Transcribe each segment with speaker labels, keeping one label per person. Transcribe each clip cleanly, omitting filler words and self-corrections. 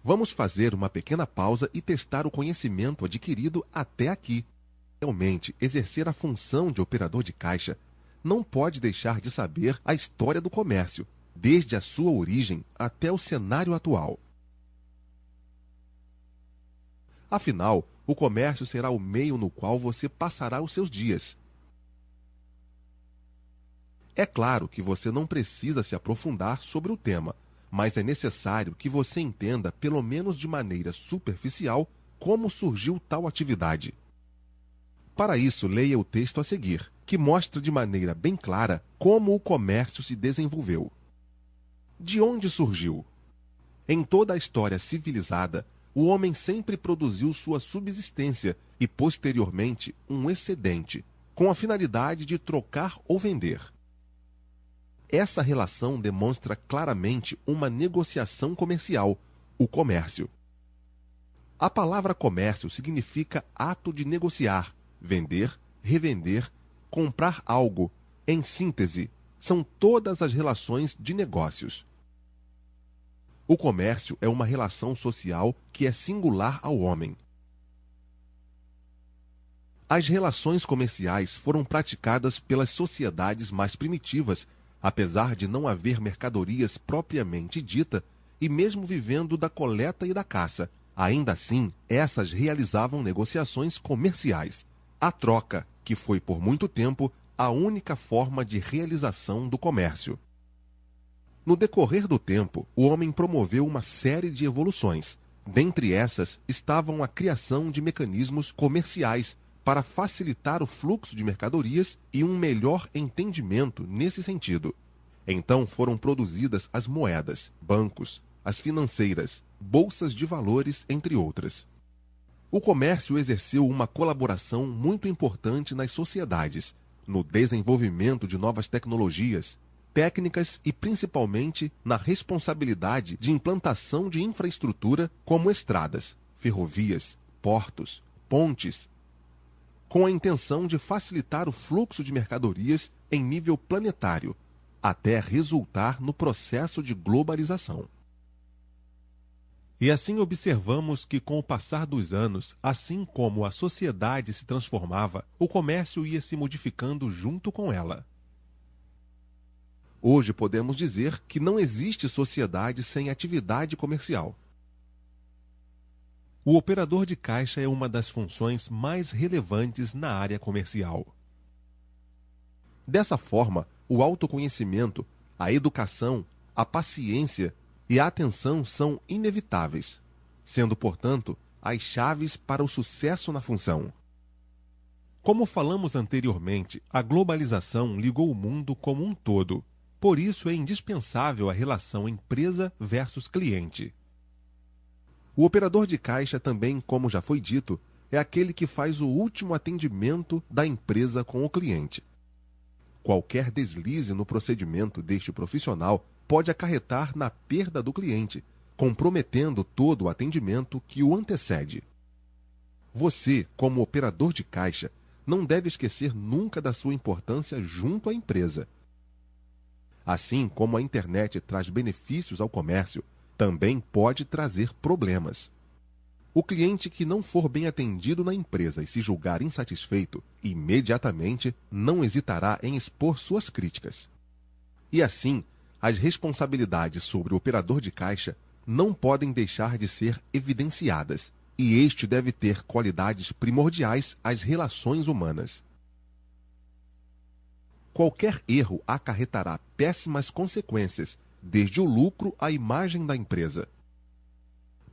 Speaker 1: Vamos fazer uma pequena pausa e testar o conhecimento adquirido até aqui. Realmente, exercer a função de operador de caixa não pode deixar de saber a história do comércio, desde a sua origem até o cenário atual. Afinal, o comércio será o meio no qual você passará os seus dias. É claro que você não precisa se aprofundar sobre o tema, mas é necessário que você entenda, pelo menos de maneira superficial, como surgiu tal atividade. Para isso, leia o texto a seguir, que mostra de maneira bem clara como o comércio se desenvolveu. De onde surgiu? Em toda a história civilizada, o homem sempre produziu sua subsistência e, posteriormente, um excedente, com a finalidade de trocar ou vender. Essa relação demonstra claramente uma negociação comercial, o comércio. A palavra comércio significa ato de negociar, vender, revender, comprar algo. Em síntese, são todas as relações de negócios. O comércio é uma relação social que é singular ao homem. As relações comerciais foram praticadas pelas sociedades mais primitivas, apesar de não haver mercadorias propriamente dita, e mesmo vivendo da coleta e da caça. Ainda assim, essas realizavam negociações comerciais. A troca, que foi por muito tempo a única forma de realização do comércio. No decorrer do tempo, o homem promoveu uma série de evoluções. Dentre essas estavam a criação de mecanismos comerciais para facilitar o fluxo de mercadorias e um melhor entendimento nesse sentido. Então foram produzidas as moedas, bancos, as financeiras, bolsas de valores, entre outras. O comércio exerceu uma colaboração muito importante nas sociedades, no desenvolvimento de novas tecnologias, técnicas e principalmente na responsabilidade de implantação de infraestrutura como estradas, ferrovias, portos, pontes, com a intenção de facilitar o fluxo de mercadorias em nível planetário, até resultar no processo de globalização. E assim observamos que, com o passar dos anos, assim como a sociedade se transformava, o comércio ia se modificando junto com ela. Hoje podemos dizer que não existe sociedade sem atividade comercial. O operador de caixa é uma das funções mais relevantes na área comercial. Dessa forma, o autoconhecimento, a educação, a paciência e a atenção são inevitáveis, sendo, portanto, as chaves para o sucesso na função. Como falamos anteriormente, a globalização ligou o mundo como um todo. Por isso é indispensável a relação empresa versus cliente. O operador de caixa também, como já foi dito, é aquele que faz o último atendimento da empresa com o cliente. Qualquer deslize no procedimento deste profissional pode acarretar na perda do cliente, comprometendo todo o atendimento que o antecede. Você, como operador de caixa, não deve esquecer nunca da sua importância junto à empresa. Assim como a internet traz benefícios ao comércio, também pode trazer problemas. O cliente que não for bem atendido na empresa e se julgar insatisfeito, imediatamente não hesitará em expor suas críticas. E assim, as responsabilidades sobre o operador de caixa não podem deixar de ser evidenciadas, e este deve ter qualidades primordiais às relações humanas. Qualquer erro acarretará péssimas consequências, desde o lucro à imagem da empresa.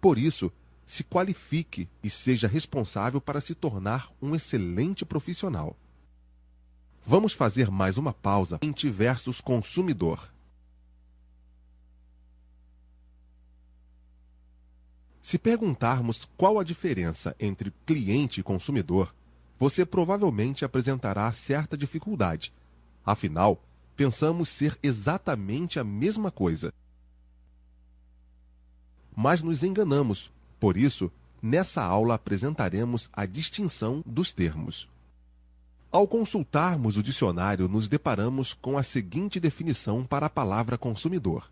Speaker 1: Por isso, se qualifique e seja responsável para se tornar um excelente profissional. Vamos fazer mais uma pausa em cliente versus consumidor. Se perguntarmos qual a diferença entre cliente e consumidor, você provavelmente apresentará certa dificuldade. Afinal, pensamos ser exatamente a mesma coisa. Mas nos enganamos. Por isso, nessa aula apresentaremos a distinção dos termos. Ao consultarmos o dicionário, nos deparamos com a seguinte definição para a palavra consumidor.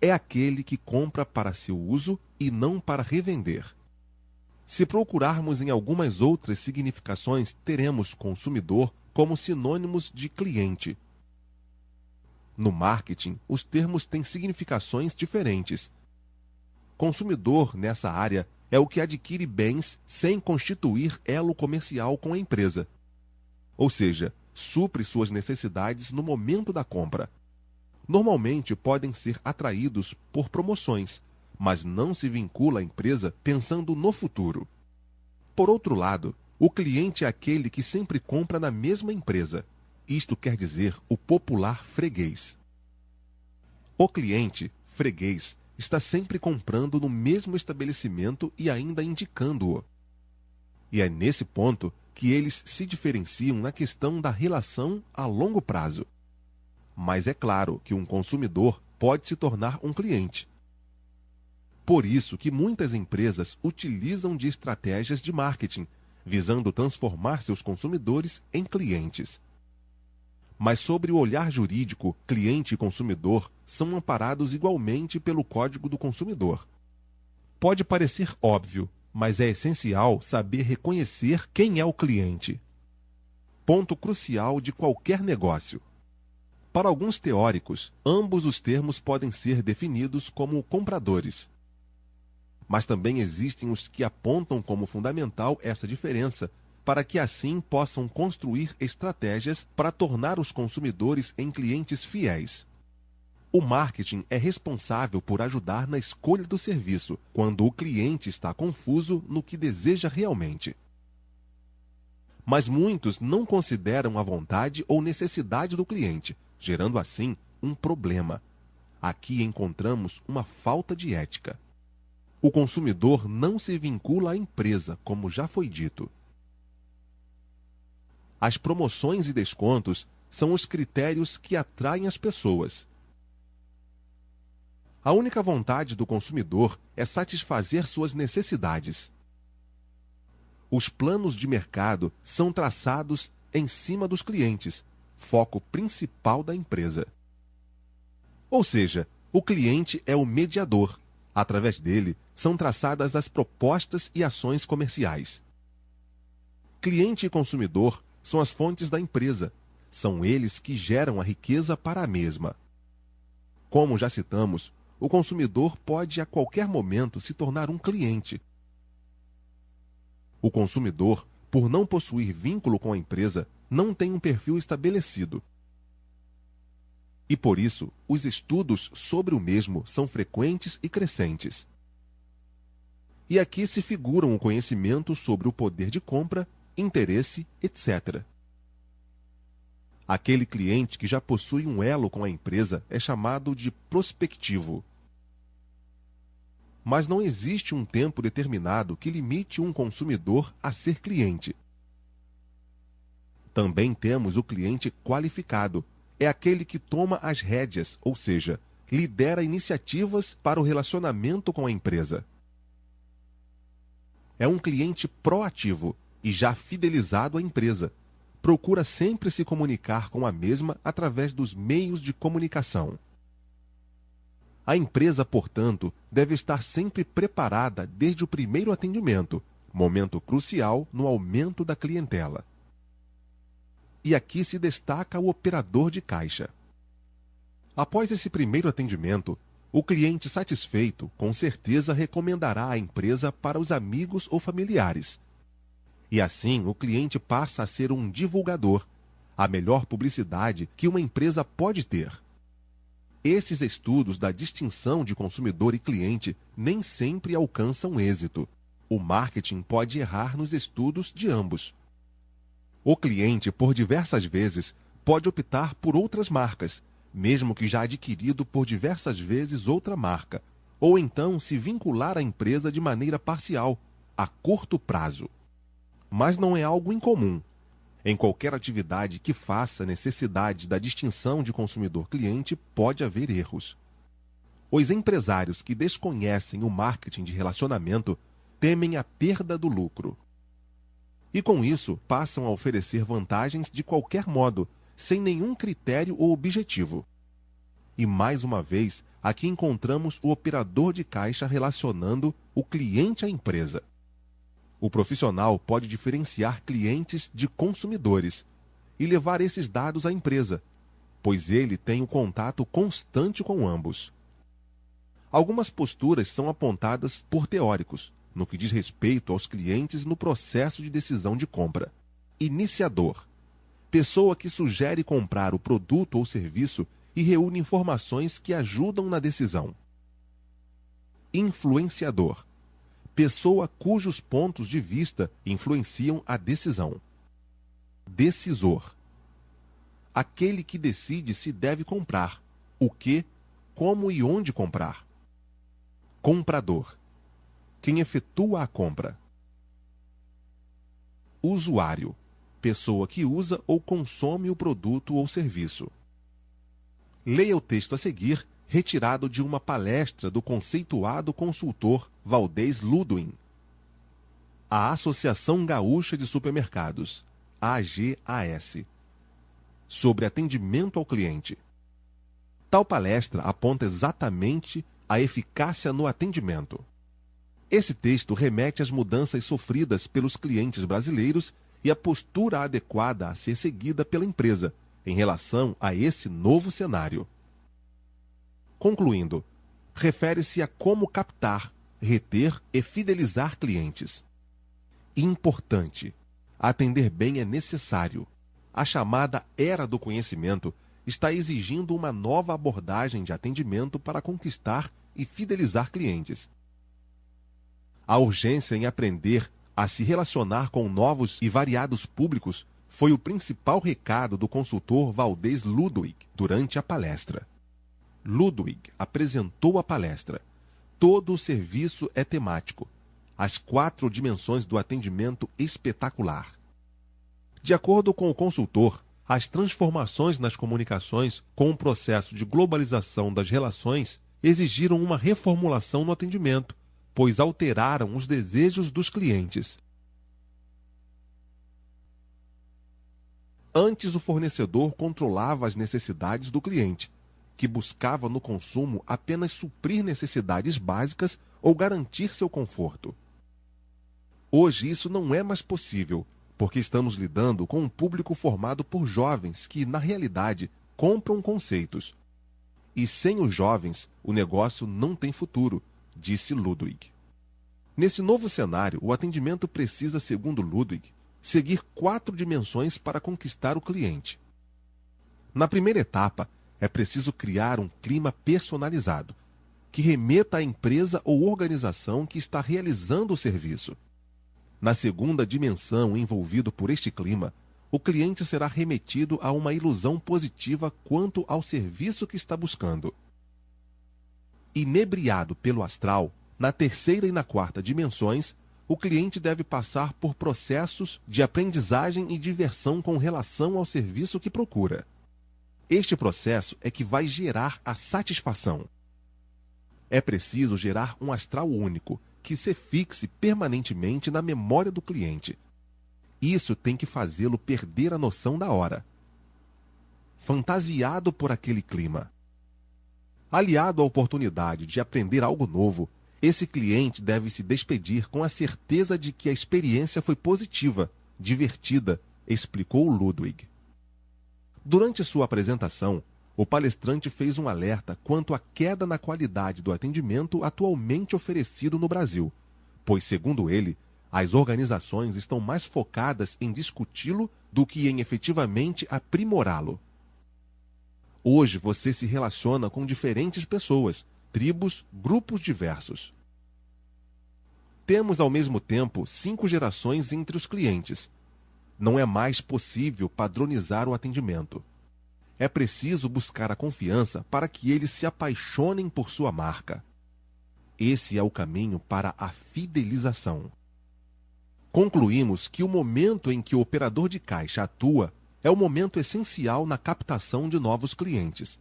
Speaker 1: é aquele que compra para seu uso e não para revender. Se procurarmos em algumas outras significações, teremos consumidor como sinônimos de cliente. No marketing, os termos têm significações diferentes. Consumidor, nessa área, é o que adquire bens sem constituir elo comercial com a empresa. Ou seja, supre suas necessidades no momento da compra. Normalmente podem ser atraídos por promoções, mas não se vincula à empresa pensando no futuro. Por outro lado, o cliente é aquele que sempre compra na mesma empresa. Isto quer dizer o popular freguês. O cliente, freguês, está sempre comprando no mesmo estabelecimento e ainda indicando-o. E é nesse ponto que eles se diferenciam na questão da relação a longo prazo. Mas é claro que um consumidor pode se tornar um cliente. Por isso que muitas empresas utilizam de estratégias de marketing, visando transformar seus consumidores em clientes. Mas sobre o olhar jurídico, cliente e consumidor são amparados igualmente pelo Código do Consumidor. Pode parecer óbvio, mas é essencial saber reconhecer quem é o cliente. Ponto crucial de qualquer negócio. Para alguns teóricos, ambos os termos podem ser definidos como compradores. Mas também existem os que apontam como fundamental essa diferença, para que assim possam construir estratégias para tornar os consumidores em clientes fiéis. O marketing é responsável por ajudar na escolha do serviço, quando o cliente está confuso no que deseja realmente. Mas muitos não consideram a vontade ou necessidade do cliente, gerando assim um problema. Aqui encontramos uma falta de ética. O consumidor não se vincula à empresa, como já foi dito. As promoções e descontos são os critérios que atraem as pessoas. A única vontade do consumidor é satisfazer suas necessidades. Os planos de mercado são traçados em cima dos clientes, foco principal da empresa. Ou seja, o cliente é o mediador. Através dele, são traçadas as propostas e ações comerciais. Cliente e consumidor são as fontes da empresa. São eles que geram a riqueza para a mesma. Como já citamos, o consumidor pode a qualquer momento se tornar um cliente. O consumidor, por não possuir vínculo com a empresa, não tem um perfil estabelecido. E por isso, os estudos sobre o mesmo são frequentes e crescentes. E aqui se figuram o conhecimento sobre o poder de compra, interesse, etc. Aquele cliente que já possui um elo com a empresa é chamado de prospectivo. Mas não existe um tempo determinado que limite um consumidor a ser cliente. Também temos o cliente qualificado. É aquele que toma as rédeas, ou seja, lidera iniciativas para o relacionamento com a empresa. É um cliente proativo e já fidelizado à empresa. Procura sempre se comunicar com a mesma através dos meios de comunicação. A empresa, portanto, deve estar sempre preparada desde o primeiro atendimento, momento crucial no aumento da clientela. E aqui se destaca o operador de caixa. Após esse primeiro atendimento, o cliente satisfeito com certeza recomendará a empresa para os amigos ou familiares. E assim o cliente passa a ser um divulgador, a melhor publicidade que uma empresa pode ter. Esses estudos da distinção de consumidor e cliente nem sempre alcançam êxito. O marketing pode errar nos estudos de ambos. O cliente, por diversas vezes, pode optar por outras marcas, mesmo que já adquirido por diversas vezes outra marca, ou então se vincular à empresa de maneira parcial, a curto prazo. Mas não é algo incomum. Em qualquer atividade que faça necessidade da distinção de consumidor-cliente, pode haver erros. Os empresários que desconhecem o marketing de relacionamento temem a perda do lucro. E com isso, passam a oferecer vantagens de qualquer modo, sem nenhum critério ou objetivo. E mais uma vez, aqui encontramos o operador de caixa relacionando o cliente à empresa. O profissional pode diferenciar clientes de consumidores e levar esses dados à empresa, pois ele tem o contato constante com ambos. Algumas posturas são apontadas por teóricos, no que diz respeito aos clientes no processo de decisão de compra. Iniciador: pessoa que sugere comprar o produto ou serviço e reúne informações que ajudam na decisão. Influenciador: pessoa cujos pontos de vista influenciam a decisão. Decisor: aquele que decide se deve comprar, o que, como e onde comprar. Comprador: quem efetua a compra. Usuário: pessoa que usa ou consome o produto ou serviço. Leia o texto a seguir, retirado de uma palestra do conceituado consultor Valdez Ludwig. A Associação Gaúcha de Supermercados, AGAS, sobre atendimento ao cliente. Tal palestra aponta exatamente a eficácia no atendimento. Esse texto remete às mudanças sofridas pelos clientes brasileiros e à postura adequada a ser seguida pela empresa em relação a esse novo cenário. Concluindo, refere-se a como captar, reter e fidelizar clientes. Importante: atender bem é necessário. A chamada era do conhecimento está exigindo uma nova abordagem de atendimento para conquistar e fidelizar clientes. A urgência em aprender a se relacionar com novos e variados públicos foi o principal recado do consultor Valdez Ludwig durante a palestra. Ludwig apresentou a palestra. Todo o serviço é temático. As 4 dimensões do atendimento espetacular. De acordo com o consultor, as transformações nas comunicações com o processo de globalização das relações exigiram uma reformulação no atendimento, pois alteraram os desejos dos clientes. Antes, o fornecedor controlava as necessidades do cliente, que buscava no consumo apenas suprir necessidades básicas ou garantir seu conforto. Hoje isso não é mais possível, porque estamos lidando com um público formado por jovens que, na realidade, compram conceitos. E sem os jovens, o negócio não tem futuro, disse Ludwig. Nesse novo cenário, o atendimento precisa, segundo Ludwig, seguir 4 dimensões para conquistar o cliente. Na primeira etapa, é preciso criar um clima personalizado, que remeta à empresa ou organização que está realizando o serviço. Na segunda dimensão, envolvido por este clima, o cliente será remetido a uma ilusão positiva quanto ao serviço que está buscando. Inebriado pelo astral, na terceira e na quarta dimensões, o cliente deve passar por processos de aprendizagem e diversão com relação ao serviço que procura. Este processo é que vai gerar a satisfação. É preciso gerar um astral único, que se fixe permanentemente na memória do cliente. Isso tem que fazê-lo perder a noção da hora. Fantasiado por aquele clima. Aliado à oportunidade de aprender algo novo, esse cliente deve se despedir com a certeza de que a experiência foi positiva, divertida, explicou Ludwig. Durante sua apresentação, o palestrante fez um alerta quanto à queda na qualidade do atendimento atualmente oferecido no Brasil, pois, segundo ele, as organizações estão mais focadas em discuti-lo do que em efetivamente aprimorá-lo. Hoje você se relaciona com diferentes pessoas, tribos, grupos diversos. Temos, ao mesmo tempo, 5 gerações entre os clientes. Não é mais possível padronizar o atendimento. É preciso buscar a confiança para que eles se apaixonem por sua marca. Esse é o caminho para a fidelização. Concluímos que o momento em que o operador de caixa atua é o momento essencial na captação de novos clientes.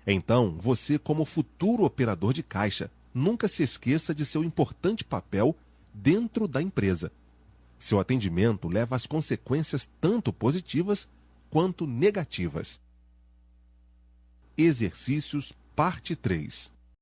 Speaker 1: Então, você, como futuro operador de caixa, nunca se esqueça de seu importante papel dentro da empresa. Seu atendimento leva às consequências tanto positivas quanto negativas. Exercícios, parte 3.